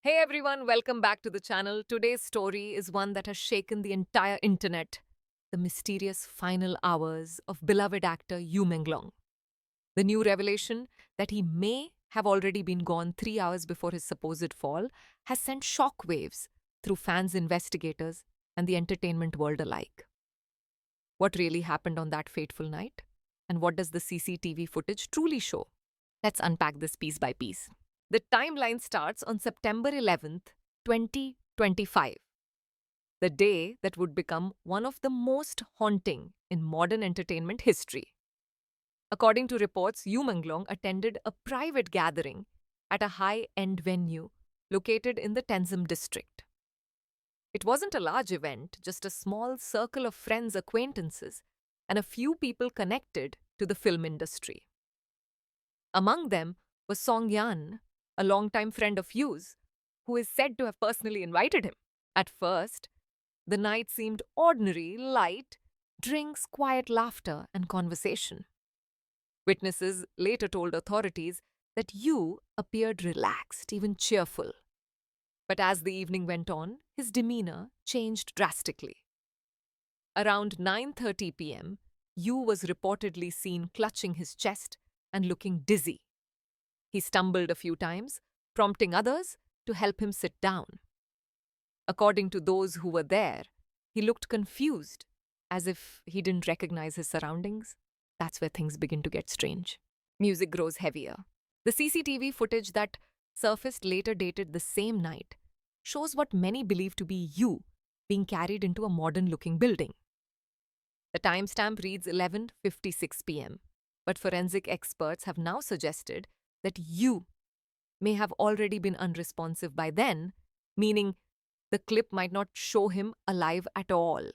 Hey everyone, welcome back to the channel. Today's story is one that has shaken the entire internet. The mysterious final hours of beloved actor Yu Menglong. The new revelation that he may have already been gone 3 hours before his supposed fall has sent shockwaves through fans, investigators, and the entertainment world alike. What really happened on that fateful night? And what does the CCTV footage truly show? Let's unpack this piece by piece. The timeline starts on September 11th, 2025, the day that would become one of the most haunting in modern entertainment history. According to reports, Yu Menglong attended a private gathering at a high-end venue located in the Tenzem district. It wasn't a large event, just a small circle of friends, acquaintances, and a few people connected to the film industry. Among them was Song Yan, a longtime friend of Yu's, who is said to have personally invited him. At first, the night seemed ordinary, light, drinks, quiet laughter, and conversation. Witnesses later told authorities that Yu appeared relaxed, even cheerful. But as the evening went on, his demeanor changed drastically. Around 9:30 p.m., Yu was reportedly seen clutching his chest and looking dizzy. He stumbled a few times, prompting others to help him sit down. According to those who were there, he looked confused, as if he didn't recognize his surroundings. That's where things begin to get strange. Music grows heavier. The CCTV footage that surfaced later, dated the same night, shows what many believe to be Yu being carried into a modern-looking building. The timestamp reads 11:56 p.m., but forensic experts have now suggested that Yu may have already been unresponsive by then, meaning the clip might not show him alive at all.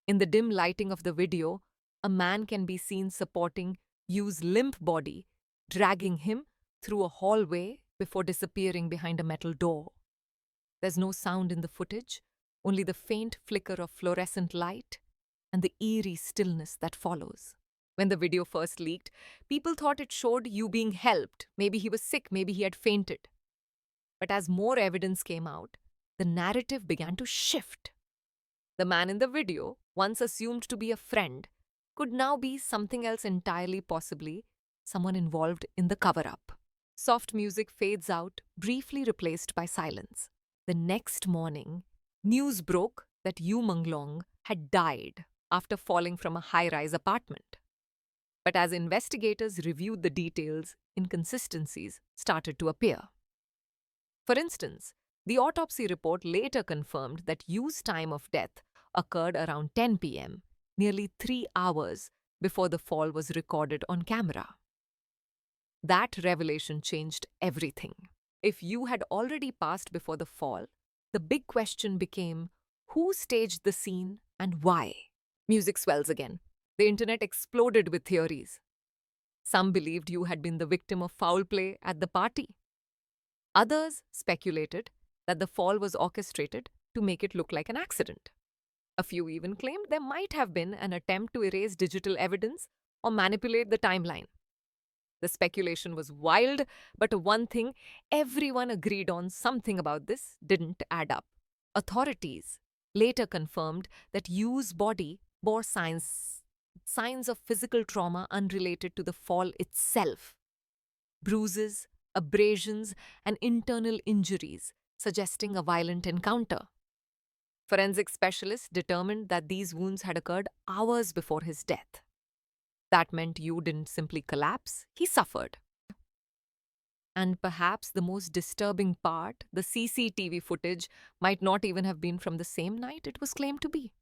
In the dim lighting of the video, a man can be seen supporting Yu's limp body, dragging him through a hallway before disappearing behind a metal door. There's no sound in the footage, only the faint flicker of fluorescent light and the eerie stillness that follows. When the video first leaked, people thought it showed Yu being helped. Maybe he was sick, maybe he had fainted. But as more evidence came out, the narrative began to shift. The man in the video, once assumed to be a friend, could now be something else entirely, possibly someone involved in the cover-up. Soft music fades out, briefly replaced by silence. The next morning, news broke that Yu Menglong had died after falling from a high-rise apartment. But as investigators reviewed the details, inconsistencies started to appear. For instance, the autopsy report later confirmed that Yu's time of death occurred around 10 p.m., nearly 3 hours before the fall was recorded on camera. That revelation changed everything. If Yu had already passed before the fall, the big question became who staged the scene and why? Music swells again. The internet exploded with theories. Some believed Yu had been the victim of foul play at the party. Others speculated that the fall was orchestrated to make it look like an accident. A few even claimed there might have been an attempt to erase digital evidence or manipulate the timeline. The speculation was wild, but one thing everyone agreed on: something about this didn't add up. Authorities later confirmed that Yu's body bore signs of physical trauma unrelated to the fall itself. Bruises, abrasions, and internal injuries, suggesting a violent encounter. Forensic specialists determined that these wounds had occurred hours before his death. That meant Yu didn't simply collapse, he suffered. And perhaps the most disturbing part, the CCTV footage might not even have been from the same night it was claimed to be.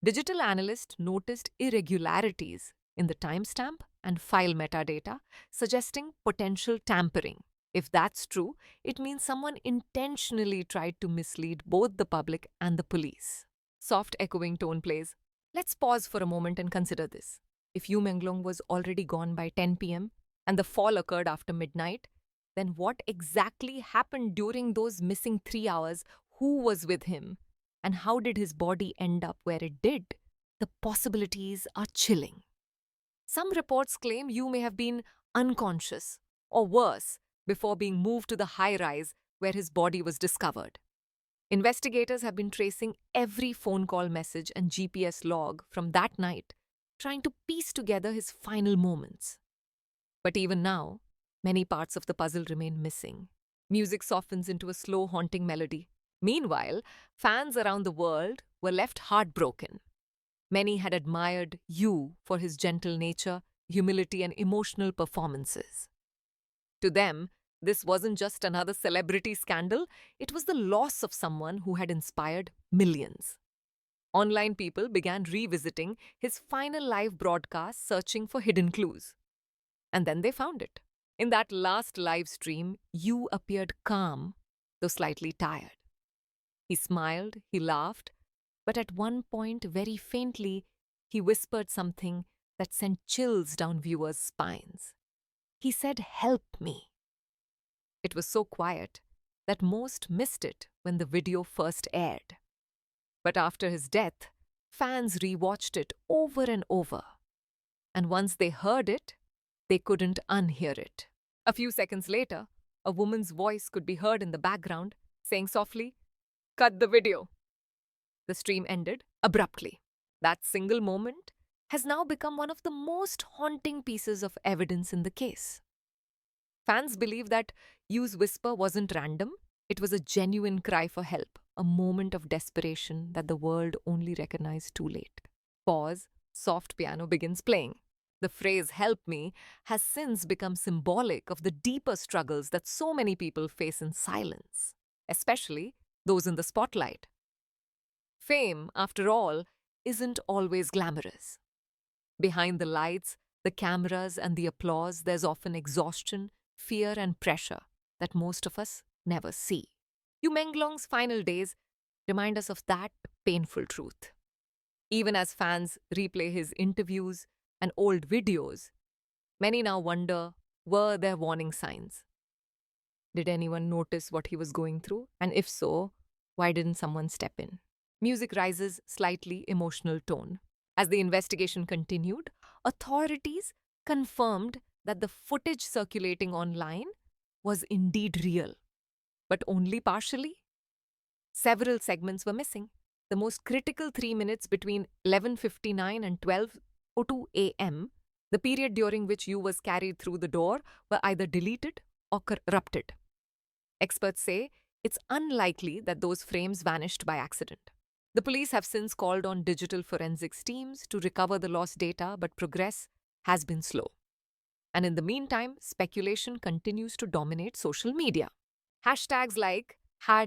Digital analysts noticed irregularities in the timestamp and file metadata, suggesting potential tampering. If that's true, it means someone intentionally tried to mislead both the public and the police. Soft echoing tone plays. Let's pause for a moment and consider this. If Yu Menglong was already gone by 10 p.m. and the fall occurred after midnight, then what exactly happened during those missing 3 hours? Who was with him? And how did his body end up where it did? The possibilities are chilling. Some reports claim Yu may have been unconscious, or worse, before being moved to the high-rise where his body was discovered. Investigators have been tracing every phone call message and GPS log from that night, trying to piece together his final moments. But even now, many parts of the puzzle remain missing. Music softens into a slow, haunting melody. Meanwhile, fans around the world were left heartbroken. Many had admired Yu for his gentle nature, humility, and emotional performances. To them, this wasn't just another celebrity scandal, it was the loss of someone who had inspired millions. Online people began revisiting his final live broadcast, searching for hidden clues. And then they found it. In that last live stream, Yu appeared calm, though slightly tired. He smiled, he laughed, but at one point, very faintly, he whispered something that sent chills down viewers' spines. He said, "Help me." It was so quiet that most missed it when the video first aired. But after his death, fans rewatched it over and over. And once they heard it, they couldn't unhear it. A few seconds later, a woman's voice could be heard in the background, saying softly, "Cut the video." The stream ended abruptly. That single moment has now become one of the most haunting pieces of evidence in the case. Fans believe that Yu's whisper wasn't random, it was a genuine cry for help, a moment of desperation that the world only recognized too late. Pause, soft piano begins playing. The phrase "help me" has since become symbolic of the deeper struggles that so many people face in silence, especially those in the spotlight. Fame, after all, isn't always glamorous. Behind the lights, the cameras, and the applause, there's often exhaustion, fear, and pressure that most of us never see. Yu Menglong's final days remind us of that painful truth. Even as fans replay his interviews and old videos, many now wonder, were there warning signs? Did anyone notice what he was going through? And if so, why didn't someone step in? Music rises slightly emotional tone. As the investigation continued, authorities confirmed that the footage circulating online was indeed real, but only partially. Several segments were missing. The most critical 3 minutes between 11:59 and 12:02 a.m., the period during which Yu was carried through the door, were either deleted or corrupted. Experts say it's unlikely that those frames vanished by accident. The police have since called on digital forensics teams to recover the lost data, but progress has been slow. And in the meantime, speculation continues to dominate social media. Hashtags like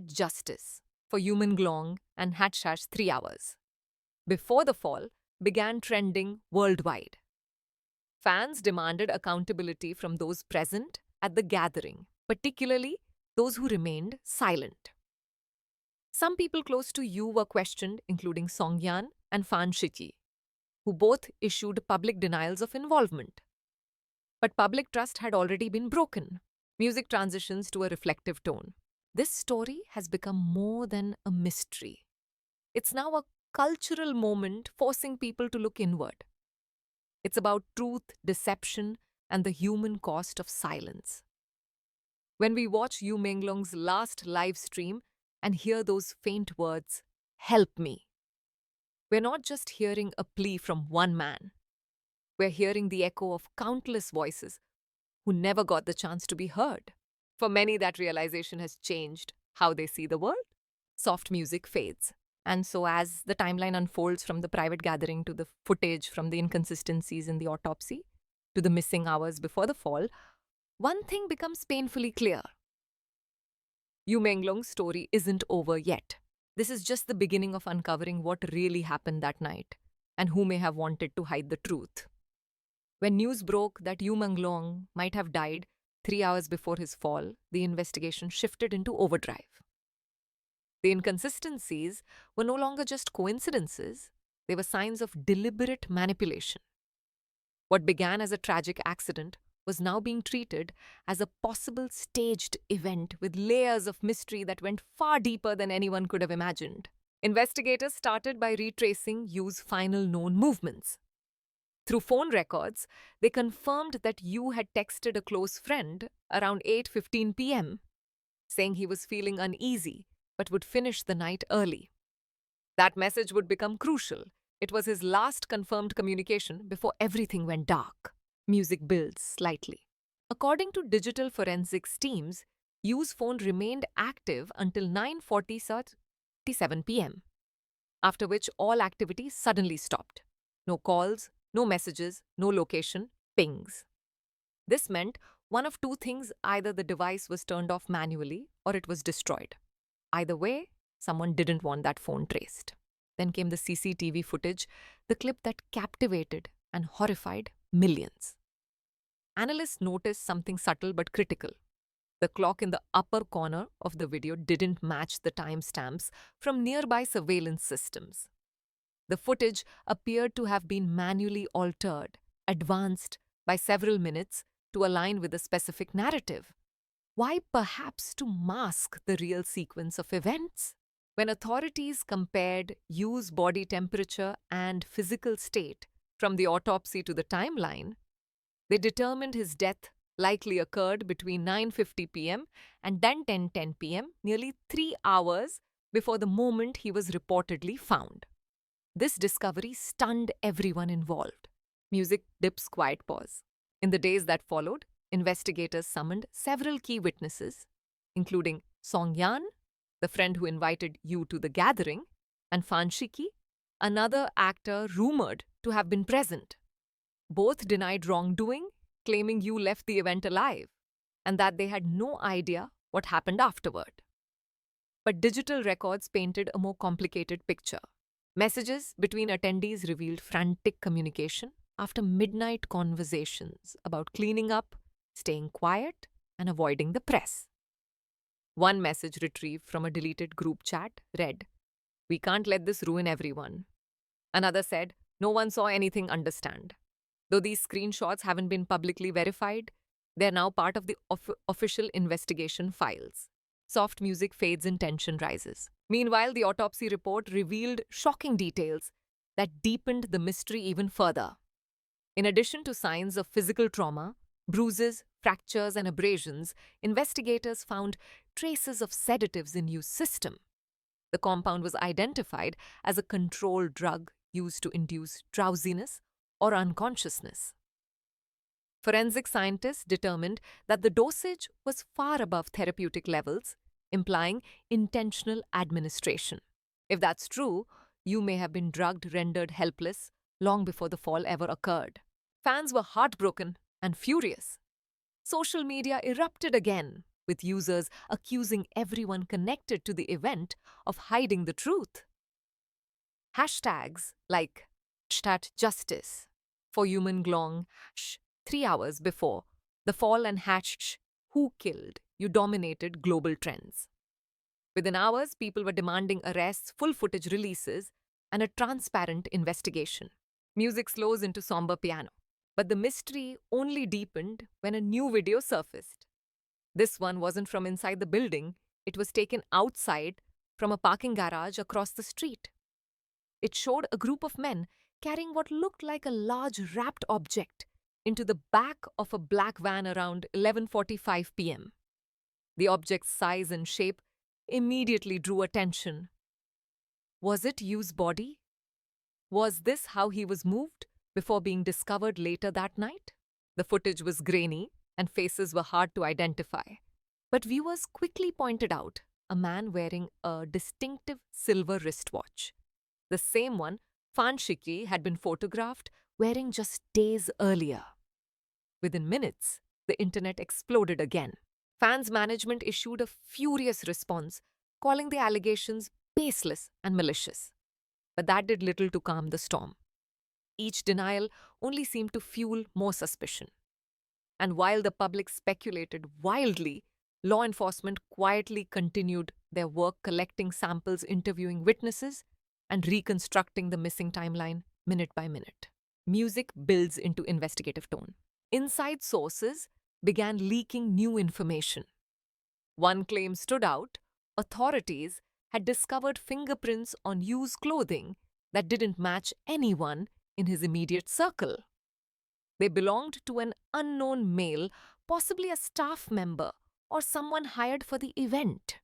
#justice for Yu Menglong and #3hours before the fall began trending worldwide. Fans demanded accountability from those present at the gathering, particularly those who remained silent. Some people close to Yu were questioned, including Songyan and Fan Shiqi, who both issued public denials of involvement. But public trust had already been broken. Music transitions to a reflective tone. This story has become more than a mystery. It's now a cultural moment forcing people to look inward. It's about truth, deception, and the human cost of silence. When we watch Yu Menglong's last live stream and hear those faint words, "Help me," we're not just hearing a plea from one man. We're hearing the echo of countless voices who never got the chance to be heard. For many, that realization has changed how they see the world. Soft music fades. And so as the timeline unfolds from the private gathering to the footage from the inconsistencies in the autopsy to the missing hours before the fall, one thing becomes painfully clear. Yu Menglong's story isn't over yet. This is just the beginning of uncovering what really happened that night and who may have wanted to hide the truth. When news broke that Yu Menglong might have died 3 hours before his fall, the investigation shifted into overdrive. The inconsistencies were no longer just coincidences, they were signs of deliberate manipulation. What began as a tragic accident was now being treated as a possible staged event with layers of mystery that went far deeper than anyone could have imagined. Investigators started by retracing Yu's final known movements. Through phone records, they confirmed that Yu had texted a close friend around 8:15 p.m. saying he was feeling uneasy but would finish the night early. That message would become crucial. It was his last confirmed communication before everything went dark. Music builds slightly. According to digital forensics teams, Yu's phone remained active until 9:47 p.m., after which all activity suddenly stopped. No calls, no messages, no location, pings. This meant one of two things: either the device was turned off manually or it was destroyed. Either way, someone didn't want that phone traced. Then came the CCTV footage, the clip that captivated and horrified millions. Analysts noticed something subtle but critical. The clock in the upper corner of the video didn't match the timestamps from nearby surveillance systems. The footage appeared to have been manually altered, advanced by several minutes to align with a specific narrative. Why? Perhaps to mask the real sequence of events. When authorities compared Yu's body temperature and physical state from the autopsy to the timeline, they determined his death likely occurred between 9:50 p.m. and then 10:10 p.m., nearly 3 hours before the moment he was reportedly found. This discovery stunned everyone involved. Music dips quiet pause. In the days that followed, investigators summoned several key witnesses, including Song Yan, the friend who invited Yu to the gathering, and Fan Shiki, another actor rumored to have been present. Both denied wrongdoing, claiming Yu left the event alive and that they had no idea what happened afterward. But digital records painted a more complicated picture. Messages between attendees revealed frantic communication after midnight conversations about cleaning up, staying quiet, and avoiding the press. One message retrieved from a deleted group chat read, "We can't let this ruin everyone." Another said, "No one saw anything, understand." Though these screenshots haven't been publicly verified, they're now part of the official investigation files. Soft music fades and tension rises. Meanwhile, the autopsy report revealed shocking details that deepened the mystery even further. In addition to signs of physical trauma, bruises, fractures, and abrasions, investigators found traces of sedatives in Yu's system. The compound was identified as a controlled drug used to induce drowsiness or unconsciousness. Forensic scientists determined that the dosage was far above therapeutic levels, implying intentional administration. If that's true, Yu may have been drugged, rendered helpless, long before the fall ever occurred. Fans were heartbroken and furious. Social media erupted again, with users accusing everyone connected to the event of hiding the truth. Hashtags like #justice for Yu Menglong 3 hours before the fall and #who killed Yu dominated global trends. Within hours, people were demanding arrests, full footage releases, and a transparent investigation. Music slows into somber piano. But the mystery only deepened when a new video surfaced. This one wasn't from inside the building, it was taken outside from a parking garage across the street. It showed a group of men carrying what looked like a large wrapped object into the back of a black van around 11:45 p.m. The object's size and shape immediately drew attention. Was it Yu's body? Was this how he was moved before being discovered later that night? The footage was grainy and faces were hard to identify. But viewers quickly pointed out a man wearing a distinctive silver wristwatch, the same one Fan Shiki had been photographed wearing just days earlier. Within minutes, the internet exploded again. Fans' management issued a furious response, calling the allegations baseless and malicious. But that did little to calm the storm. Each denial only seemed to fuel more suspicion. And while the public speculated wildly, law enforcement quietly continued their work collecting samples, interviewing witnesses, and reconstructing the missing timeline minute by minute. Music builds into investigative tone. Inside sources began leaking new information. One claim stood out: authorities had discovered fingerprints on Yu's clothing that didn't match anyone in his immediate circle. They belonged to an unknown male, possibly a staff member or someone hired for the event.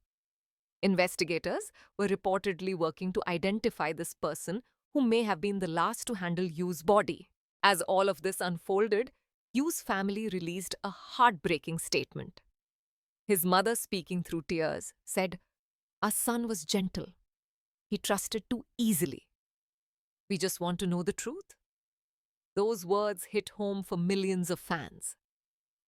Investigators were reportedly working to identify this person who may have been the last to handle Yu's body. As all of this unfolded, Yu's family released a heartbreaking statement. His mother, speaking through tears, said, "Our son was gentle. He trusted too easily. We just want to know the truth." Those words hit home for millions of fans.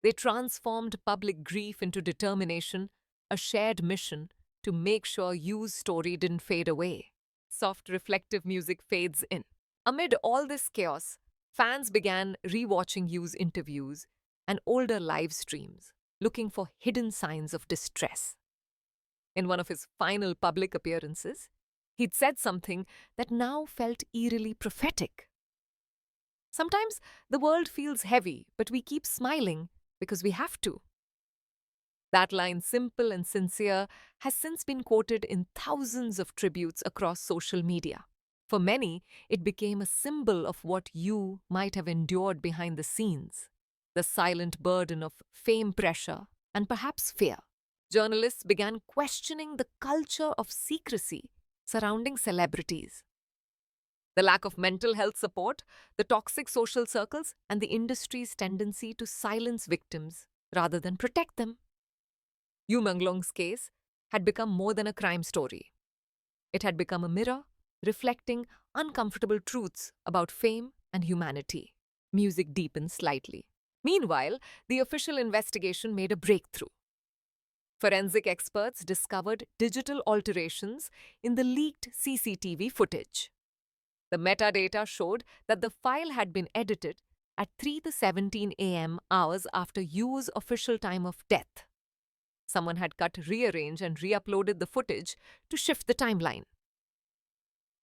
They transformed public grief into determination, a shared mission to make sure Yu's story didn't fade away. Soft, reflective music fades in. Amid all this chaos, fans began rewatching Yu's interviews and older live streams, looking for hidden signs of distress. In one of his final public appearances, he'd said something that now felt eerily prophetic. "Sometimes the world feels heavy, but we keep smiling because we have to." That line, simple and sincere, has since been quoted in thousands of tributes across social media. For many, it became a symbol of what Yu might have endured behind the scenes, the silent burden of fame pressure and perhaps fear. Journalists began questioning the culture of secrecy surrounding celebrities. The lack of mental health support, the toxic social circles, and the industry's tendency to silence victims rather than protect them. Yu Menglong's case had become more than a crime story. It had become a mirror reflecting uncomfortable truths about fame and humanity. Music deepened slightly. Meanwhile, the official investigation made a breakthrough. Forensic experts discovered digital alterations in the leaked CCTV footage. The metadata showed that the file had been edited at 3:17 a.m. hours after Yu's official time of death. Someone had cut, rearranged, and re-uploaded the footage to shift the timeline.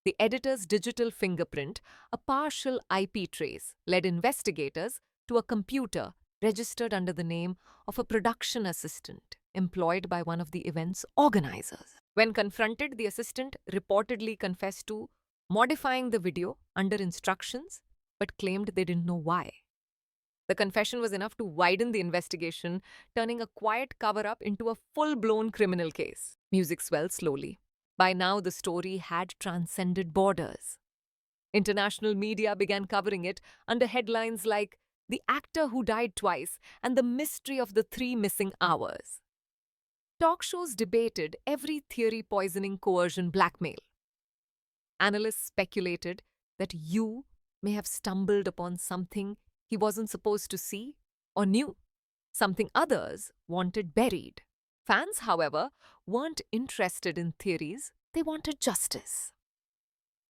The editor's digital fingerprint, a partial IP trace, led investigators to a computer registered under the name of a production assistant employed by one of the event's organizers. When confronted, the assistant reportedly confessed to modifying the video under instructions, but claimed they didn't know why. The confession was enough to widen the investigation, turning a quiet cover-up into a full-blown criminal case. Music swelled slowly. By now, the story had transcended borders. International media began covering it under headlines like "The Actor Who Died Twice" and "The Mystery of the 3 Missing Hours." Talk shows debated every theory: poisoning, coercion, blackmail. Analysts speculated that Yu may have stumbled upon something he wasn't supposed to see or knew, something others wanted buried. Fans, however, weren't interested in theories, they wanted justice.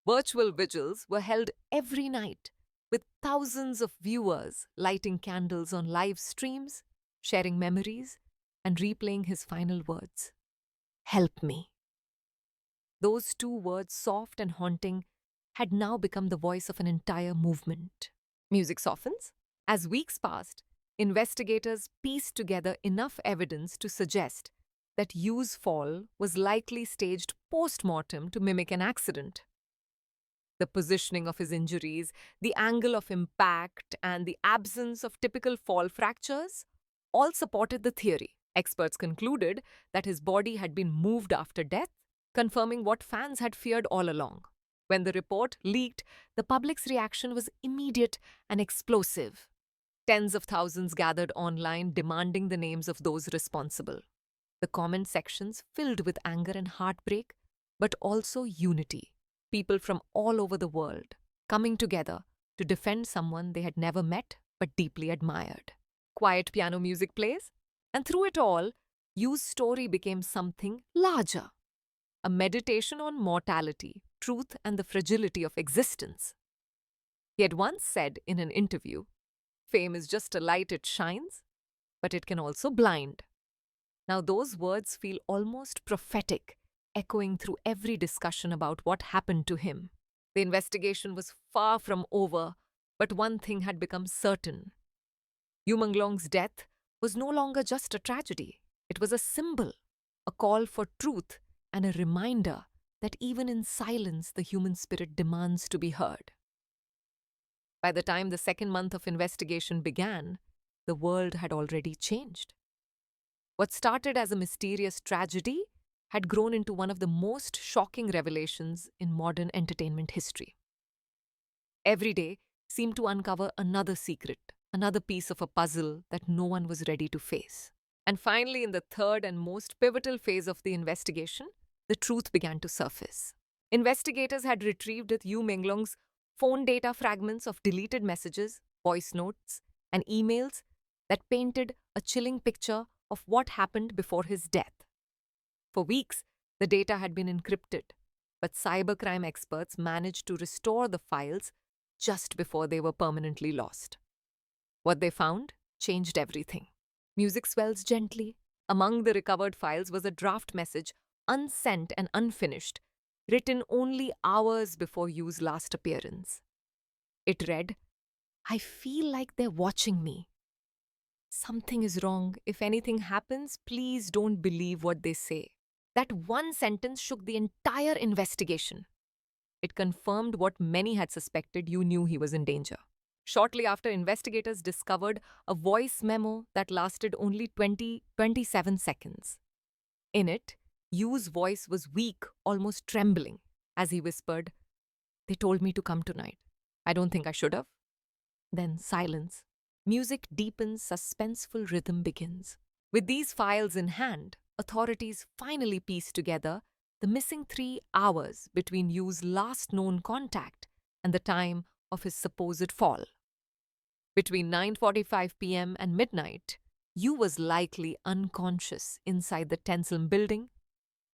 Virtual vigils were held every night, with thousands of viewers lighting candles on live streams, sharing memories, and replaying his final words. "Help me." Those two words, soft and haunting, had now become the voice of an entire movement. Music softens. As weeks passed, investigators pieced together enough evidence to suggest that Yu's fall was likely staged post-mortem to mimic an accident. The positioning of his injuries, the angle of impact, and the absence of typical fall fractures all supported the theory. Experts concluded that his body had been moved after death, confirming what fans had feared all along. When the report leaked, the public's reaction was immediate and explosive. Tens of thousands gathered online demanding the names of those responsible. The comment sections filled with anger and heartbreak, but also unity. People from all over the world coming together to defend someone they had never met but deeply admired. Quiet piano music plays, and through it all, Yu's story became something larger. A meditation on mortality, truth, and the fragility of existence. He had once said in an interview, "Fame is just a light, it shines, but it can also blind." Now those words feel almost prophetic, echoing through every discussion about what happened to him. The investigation was far from over, but one thing had become certain. Yu Menglong's death was no longer just a tragedy. It was a symbol, a call for truth, and a reminder that even in silence the human spirit demands to be heard. By the time the second month of investigation began, the world had already changed. What started as a mysterious tragedy had grown into one of the most shocking revelations in modern entertainment history. Every day seemed to uncover another secret, another piece of a puzzle that no one was ready to face. And finally, in the third and most pivotal phase of the investigation, the truth began to surface. Investigators had retrieved Yu Menglong's phone data fragments of deleted messages, voice notes, and emails that painted a chilling picture of what happened before his death. For weeks, the data had been encrypted, but cybercrime experts managed to restore the files just before they were permanently lost. What they found changed everything. Music swells gently. Among the recovered files was a draft message, unsent and unfinished, written only hours before Yu's last appearance. It read, "I feel like they're watching me. Something is wrong. If anything happens, please don't believe what they say." That one sentence shook the entire investigation. It confirmed what many had suspected. Yu knew he was in danger. Shortly after, investigators discovered a voice memo that lasted only 27 seconds. In it, Yu's voice was weak, almost trembling, as he whispered, "They told me to come tonight. I don't think I should have." Then silence. Music deepens, suspenseful rhythm begins. With these files in hand, authorities finally pieced together the missing 3 hours between Yu's last known contact and the time of his supposed fall. Between 9:45 p.m. and midnight, Yu was likely unconscious inside the Tensilm building,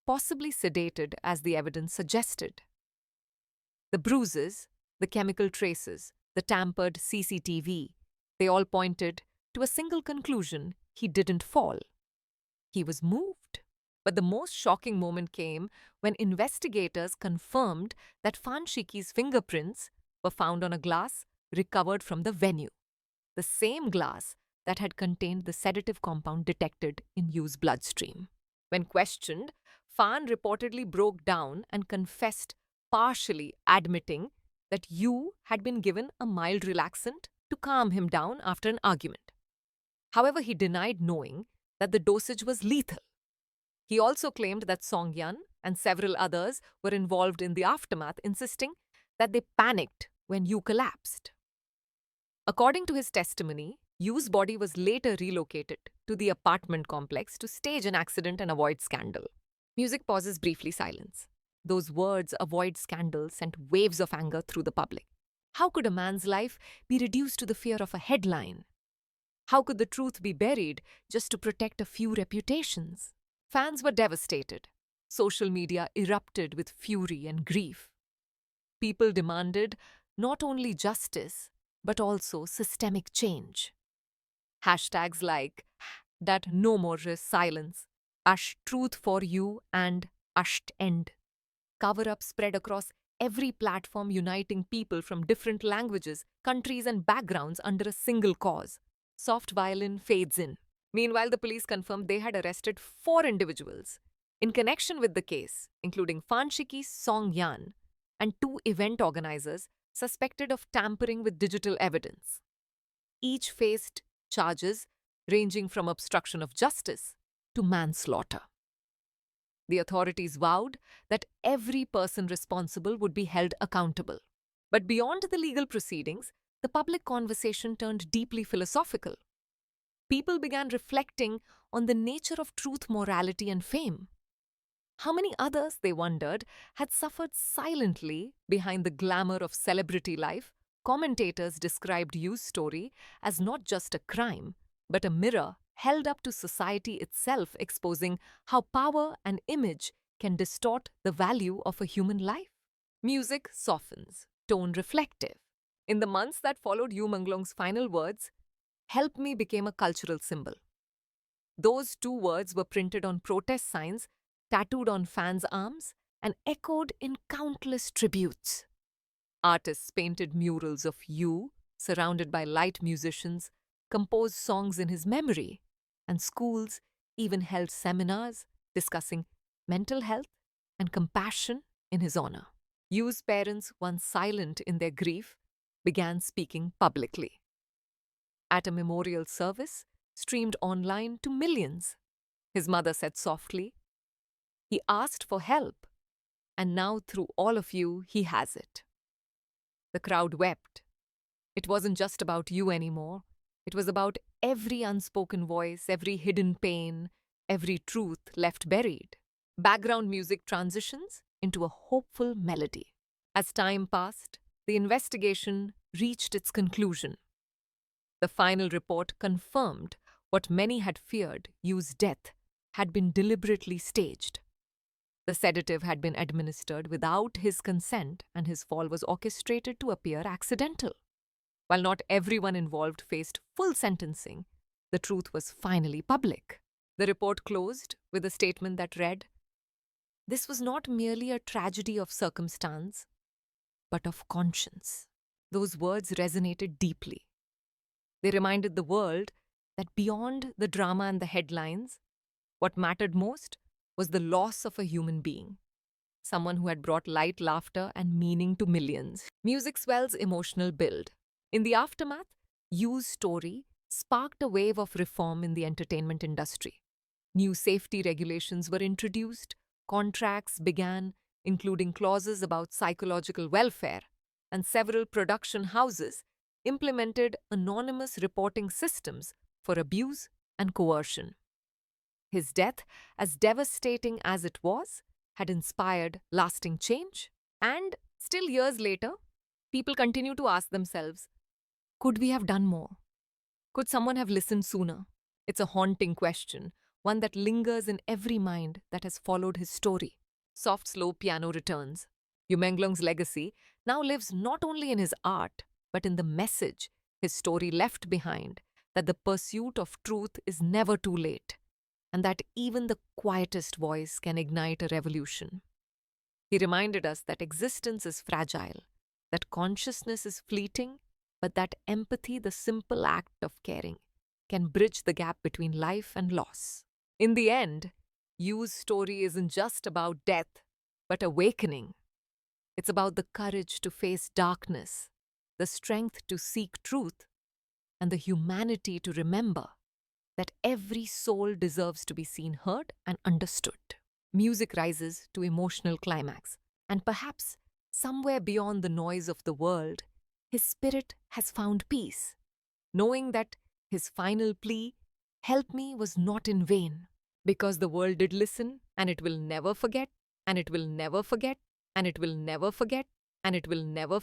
possibly sedated as the evidence suggested. The bruises, the chemical traces, the tampered CCTV, they all pointed to a single conclusion: he didn't fall. He was moved. But the most shocking moment came when investigators confirmed that Fan Shiki's fingerprints were found on a glass recovered from the venue, the same glass that had contained the sedative compound detected in Yu's bloodstream. When questioned, Fan reportedly broke down and confessed, partially admitting that Yu had been given a mild relaxant to calm him down after an argument. However, he denied knowing that the dosage was lethal. He also claimed that Song Yan and several others were involved in the aftermath, insisting that they panicked when Yu collapsed. According to his testimony, Yu's body was later relocated to the apartment complex to stage an accident and avoid scandal. Music pauses briefly. Silence. Those words, "avoid scandal," sent waves of anger through the public. How could a man's life be reduced to the fear of a headline? How could the truth be buried just to protect a few reputations? Fans were devastated. Social media erupted with fury and grief. People demanded not only justice, but also systemic change. Hashtags like that "no more silence," "Ash truth for you," and "Asht end" cover-up spread across every platform, uniting people from different languages, countries, and backgrounds under a single cause. Soft violin fades in. Meanwhile, the police confirmed they had arrested 4 individuals in connection with the case, including Fan Shiki, Song Yan, and 2 event organizers suspected of tampering with digital evidence. Each faced charges ranging from obstruction of justice to manslaughter. The authorities vowed that every person responsible would be held accountable. But beyond the legal proceedings, the public conversation turned deeply philosophical. People began reflecting on the nature of truth, morality, and fame. How many others, they wondered, had suffered silently behind the glamour of celebrity life? Commentators described Yu's story as not just a crime, but a mirror held up to society itself, exposing how power and image can distort the value of a human life. Music softens, tone reflective. In the months that followed, Yu Menglong's final words, "Help me," became a cultural symbol. Those 2 words were printed on protest signs, tattooed on fans' arms, and echoed in countless tributes. Artists painted murals of Yu, surrounded by light musicians, composed songs in his memory, and schools even held seminars discussing mental health and compassion in his honor. Yu's parents, once silent in their grief, began speaking publicly. At a memorial service, streamed online to millions, His mother said softly. He asked for help, and now through all of you, he has it. The crowd wept. It wasn't just about you anymore. It was about every unspoken voice, every hidden pain, every truth left buried. Background music transitions into a hopeful melody. As time passed, the investigation reached its conclusion. The final report confirmed what many had feared: Yu's death had been deliberately staged. The sedative had been administered without his consent, and his fall was orchestrated to appear accidental. While not everyone involved faced full sentencing, the truth was finally public. The report closed with a statement that read, "This was not merely a tragedy of circumstance, but of conscience." Those words resonated deeply. They reminded the world that beyond the drama and the headlines, what mattered most was the loss of a human being, someone who had brought light, laughter, and meaning to millions. Music swells emotional build. In the aftermath, Yu's story sparked a wave of reform in the entertainment industry. New safety regulations were introduced, contracts began, including clauses about psychological welfare, and several production houses implemented anonymous reporting systems for abuse and coercion. His death, as devastating as it was, had inspired lasting change, and still years later, people continue to ask themselves, could we have done more? Could someone have listened sooner? It's a haunting question, one that lingers in every mind that has followed his story. Soft, slow piano returns. Yu Menglong's legacy now lives not only in his art, but in the message his story left behind, that the pursuit of truth is never too late, and that even the quietest voice can ignite a revolution. He reminded us that existence is fragile, that consciousness is fleeting, but that empathy, the simple act of caring, can bridge the gap between life and loss. In the end, Yu's story isn't just about death, but awakening. It's about the courage to face darkness, the strength to seek truth, and the humanity to remember that every soul deserves to be seen, heard, and understood. Music rises to emotional climax, and perhaps somewhere beyond the noise of the world, his spirit has found peace, knowing that his final plea, "Help me," was not in vain, because the world did listen, and it will never forget, and it will never forget, and it will never forget, and it will never forget.